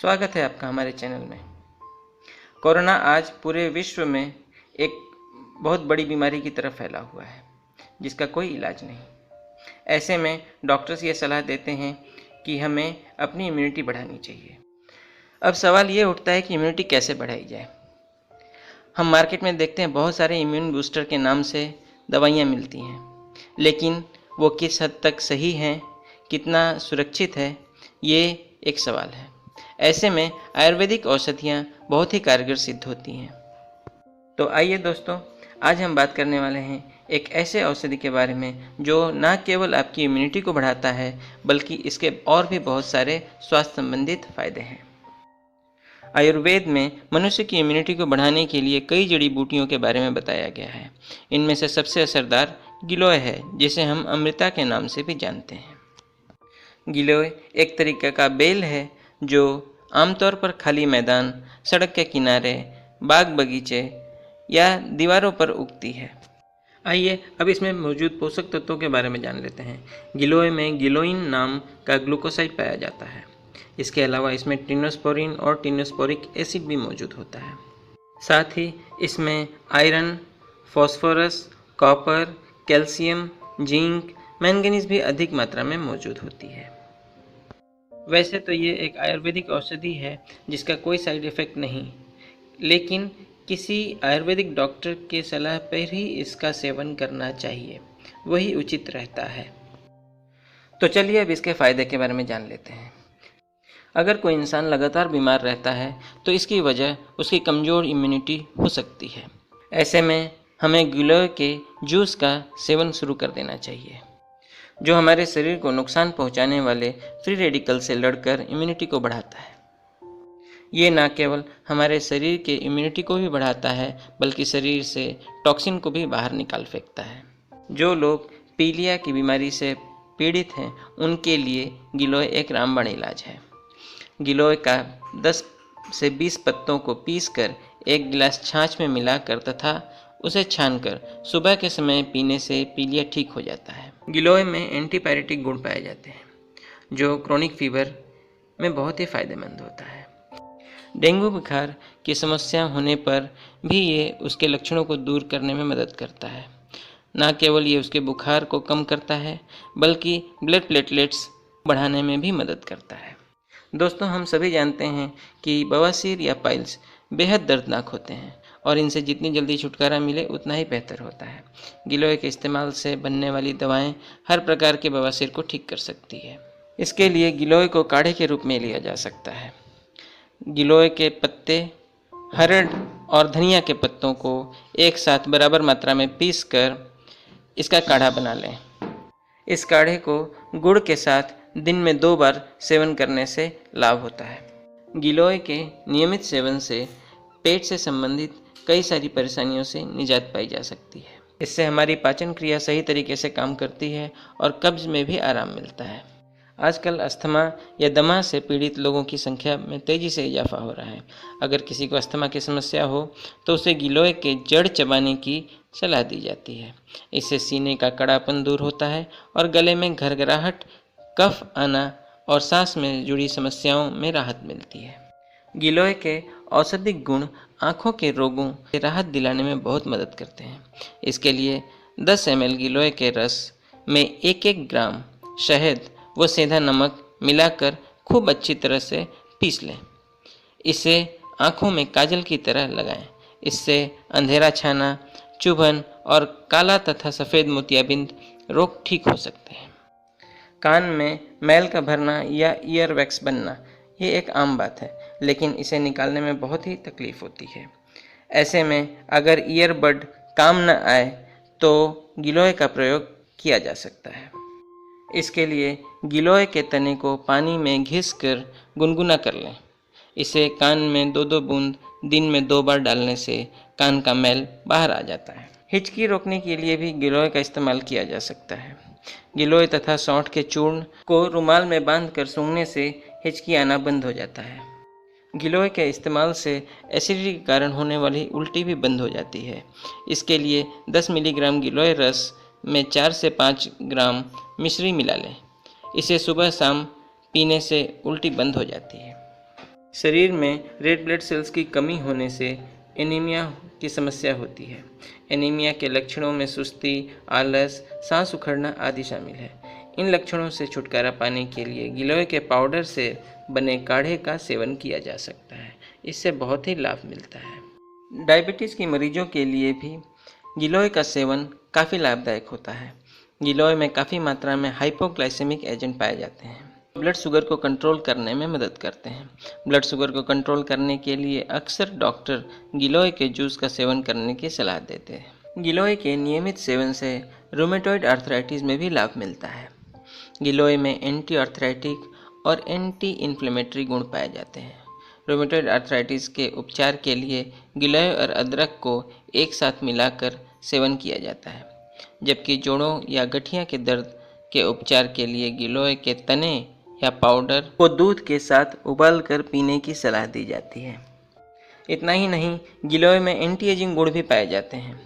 स्वागत है आपका हमारे चैनल में। कोरोना आज पूरे विश्व में एक बहुत बड़ी बीमारी की तरफ फैला हुआ है जिसका कोई इलाज नहीं। ऐसे में डॉक्टर्स ये सलाह देते हैं कि हमें अपनी इम्यूनिटी बढ़ानी चाहिए। अब सवाल ये उठता है कि इम्यूनिटी कैसे बढ़ाई जाए। हम मार्केट में देखते हैं बहुत सारे इम्यून बूस्टर के नाम से दवाइयाँ मिलती हैं, लेकिन वो किस हद तक सही हैं, कितना सुरक्षित है, ये एक सवाल है। ऐसे में आयुर्वेदिक औषधियाँ बहुत ही कारगर सिद्ध होती हैं। तो आइए दोस्तों, आज हम बात करने वाले हैं एक ऐसे औषधि के बारे में जो न केवल आपकी इम्यूनिटी को बढ़ाता है बल्कि इसके और भी बहुत सारे स्वास्थ्य संबंधित फायदे हैं। आयुर्वेद में मनुष्य की इम्यूनिटी को बढ़ाने के लिए कई जड़ी बूटियों के बारे में बताया गया है। इनमें से सबसे असरदार गिलोय है, जिसे हम अमृता के नाम से भी जानते हैं। गिलोय एक तरीके का बेल है जो आमतौर पर खाली मैदान, सड़क के किनारे, बाग बगीचे या दीवारों पर उगती है। आइए अब इसमें मौजूद पोषक तत्वों के बारे में जान लेते हैं। गिलोय में गिलोइन नाम का ग्लूकोसाइड पाया जाता है। इसके अलावा इसमें टिनोस्पोरिन और टिनोस्पोरिक एसिड भी मौजूद होता है। साथ ही इसमें iron, phosphorus, copper, calcium, zinc, manganese भी अधिक मात्रा में मौजूद होती है। वैसे तो ये एक आयुर्वेदिक औषधि है जिसका कोई साइड इफ़ेक्ट नहीं, लेकिन किसी आयुर्वेदिक डॉक्टर के सलाह पर ही इसका सेवन करना चाहिए, वही उचित रहता है। तो चलिए अब इसके फ़ायदे के बारे में जान लेते हैं। अगर कोई इंसान लगातार बीमार रहता है तो इसकी वजह उसकी कमज़ोर इम्यूनिटी हो सकती है। ऐसे में हमें गिलोय के जूस का सेवन शुरू कर देना चाहिए, जो हमारे शरीर को नुकसान पहुंचाने वाले फ्री रेडिकल से लड़कर इम्यूनिटी को बढ़ाता है। ये न केवल हमारे शरीर के इम्यूनिटी को भी बढ़ाता है बल्कि शरीर से टॉक्सिन को भी बाहर निकाल फेंकता है। जो लोग पीलिया की बीमारी से पीड़ित हैं उनके लिए गिलोय एक रामबाण इलाज है। गिलोय का 10 से 20 पत्तों को पीसकर एक गिलास छाछ में मिलाकर तथा उसे छानकर सुबह के समय पीने से पीलिया ठीक हो जाता है। गिलोय में एंटीपायरेटिक गुण पाए जाते हैं जो क्रोनिक फीवर में बहुत ही फायदेमंद होता है। डेंगू बुखार की समस्या होने पर भी ये उसके लक्षणों को दूर करने में मदद करता है। न केवल ये उसके बुखार को कम करता है बल्कि ब्लड प्लेटलेट्स बढ़ाने में भी मदद करता है। दोस्तों, हम सभी जानते हैं कि बवासीर या पाइल्स बेहद दर्दनाक होते हैं और इनसे जितनी जल्दी छुटकारा मिले उतना ही बेहतर होता है। गिलोय के इस्तेमाल से बनने वाली दवाएं हर प्रकार के बवासीर को ठीक कर सकती है। इसके लिए गिलोय को काढ़े के रूप में लिया जा सकता है। गिलोय के पत्ते, हरड़ और धनिया के पत्तों को एक साथ बराबर मात्रा में पीसकर इसका काढ़ा बना लें। इस काढ़े को गुड़ के साथ दिन में 2 बार सेवन करने से लाभ होता है। गिलोय के नियमित सेवन से पेट से संबंधित कई सारी परेशानियों से निजात पाई जा सकती है। इससे हमारी पाचन क्रिया सही तरीके से काम करती है और कब्ज में भी आराम मिलता है। आजकल अस्थमा या दमा से पीड़ित लोगों की संख्या में तेज़ी से इजाफा हो रहा है। अगर किसी को अस्थमा की समस्या हो तो उसे गिलोय के जड़ चबाने की सलाह दी जाती है। इससे सीने का कड़ापन दूर होता है और गले में घरघराहट, कफ आना और सांस में जुड़ी समस्याओं में राहत मिलती है। गिलोय के औषधिक गुण आँखों के रोगों से राहत दिलाने में बहुत मदद करते हैं। इसके लिए 10 ml गिलोय के रस में 1-1 ग्राम शहद व सेंधा नमक मिलाकर खूब अच्छी तरह से पीस लें। इसे आँखों में काजल की तरह लगाएं। इससे अंधेरा छाना, चुभन और काला तथा सफ़ेद मोतियाबिंद रोग ठीक हो सकते हैं। कान में मैल का भरना या ईयर वैक्स बनना ये एक आम बात है, लेकिन इसे निकालने में बहुत ही तकलीफ़ होती है। ऐसे में अगर ईयरबड काम न आए तो गिलोय का प्रयोग किया जा सकता है। इसके लिए गिलोय के तने को पानी में घिस कर गुनगुना कर लें। इसे कान में 2-2 बूंद दिन में 2 बार डालने से कान का मैल बाहर आ जाता है। हिचकी रोकने के लिए भी गिलोय का इस्तेमाल किया जा सकता है। गिलोय तथा सौंठ के चूर्ण को रुमाल में बांधकर सूंघने से हिचकी आना बंद हो जाता है। गिलोय के इस्तेमाल से एसिडिटी के कारण होने वाली उल्टी भी बंद हो जाती है। इसके लिए 10 मिलीग्राम गिलोय रस में 4 से 5 ग्राम मिश्री मिला लें। इसे सुबह शाम पीने से उल्टी बंद हो जाती है। शरीर में रेड ब्लड सेल्स की कमी होने से एनीमिया की समस्या होती है। एनीमिया के लक्षणों में सुस्ती, आलस, सांस उखड़ना आदि शामिल है। इन लक्षणों से छुटकारा पाने के लिए गिलोय के पाउडर से बने काढ़े का सेवन किया जा सकता है। इससे बहुत ही लाभ मिलता है। डायबिटीज़ के मरीजों के लिए भी गिलोय का सेवन काफ़ी लाभदायक होता है। गिलोय में काफ़ी मात्रा में हाइपोग्लाइसेमिक एजेंट पाए जाते हैं, ब्लड शुगर को कंट्रोल करने में मदद करते हैं। ब्लड शुगर को कंट्रोल करने के लिए अक्सर डॉक्टर गिलोय के जूस का सेवन करने की सलाह देते हैं। गिलोय के नियमित सेवन से रूमेटॉइड आर्थराइटिस में भी लाभ मिलता है। गिलोय में एंटी आर्थराइटिक और एंटी इन्फ्लेमेटरी गुण पाए जाते हैं। रूमेटॉइड आर्थराइटिस के उपचार के लिए गिलोय और अदरक को एक साथ मिलाकर सेवन किया जाता है, जबकि जोड़ों या गठिया के दर्द के उपचार के लिए गिलोय के तने या पाउडर को दूध के साथ उबाल कर पीने की सलाह दी जाती है। इतना ही नहीं, गिलोय में एंटी एजिंग गुण भी पाए जाते हैं।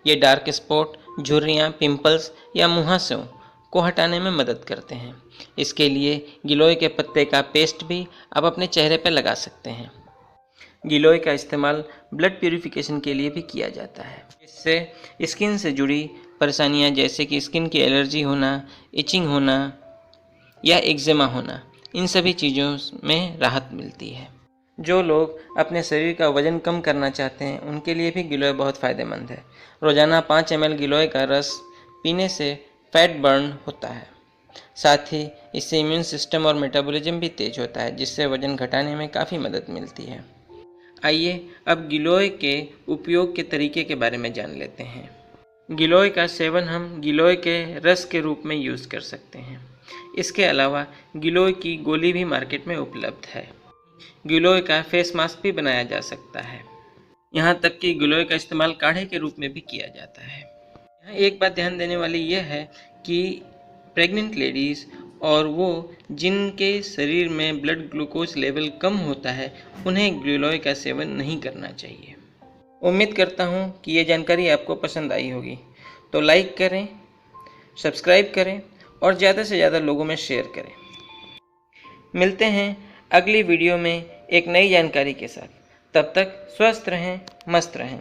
ये डार्क स्पॉट, झुर्रियाँ, पिंपल्स या मुहासों को हटाने में मदद करते हैं। इसके लिए गिलोय के पत्ते का पेस्ट भी आप अपने चेहरे पर लगा सकते हैं। गिलोय का इस्तेमाल ब्लड प्यूरिफिकेशन के लिए भी किया जाता है। इससे स्किन से जुड़ी परेशानियां जैसे कि स्किन की एलर्जी होना, इचिंग होना या एक्जिमा होना, इन सभी चीज़ों में राहत मिलती है। जो लोग अपने शरीर का वजन कम करना चाहते हैं उनके लिए भी गिलोय बहुत फ़ायदेमंद है। रोज़ाना 5 ml गिलोय का रस पीने से फैट बर्न होता है। साथ ही इससे इम्यून सिस्टम और मेटाबॉलिज्म भी तेज होता है, जिससे वजन घटाने में काफ़ी मदद मिलती है। आइए अब गिलोय के उपयोग के तरीके के बारे में जान लेते हैं। गिलोय का सेवन हम गिलोय के रस के रूप में यूज़ कर सकते हैं। इसके अलावा गिलोय की गोली भी मार्केट में उपलब्ध है। गिलोय का फेस मास्क भी बनाया जा सकता है। यहाँ तक कि गिलोय का इस्तेमाल काढ़े के रूप में भी किया जाता है। यहाँ एक बात ध्यान देने वाली यह है कि प्रेग्नेंट लेडीज़ और वो जिनके शरीर में ब्लड ग्लूकोज लेवल कम होता है, उन्हें गिलोय का सेवन नहीं करना चाहिए। उम्मीद करता हूँ कि ये जानकारी आपको पसंद आई होगी, तो लाइक करें, सब्सक्राइब करें और ज़्यादा से ज़्यादा लोगों में शेयर करें। मिलते हैं अगली वीडियो में एक नई जानकारी के साथ। तब तक स्वस्थ रहें, मस्त रहें।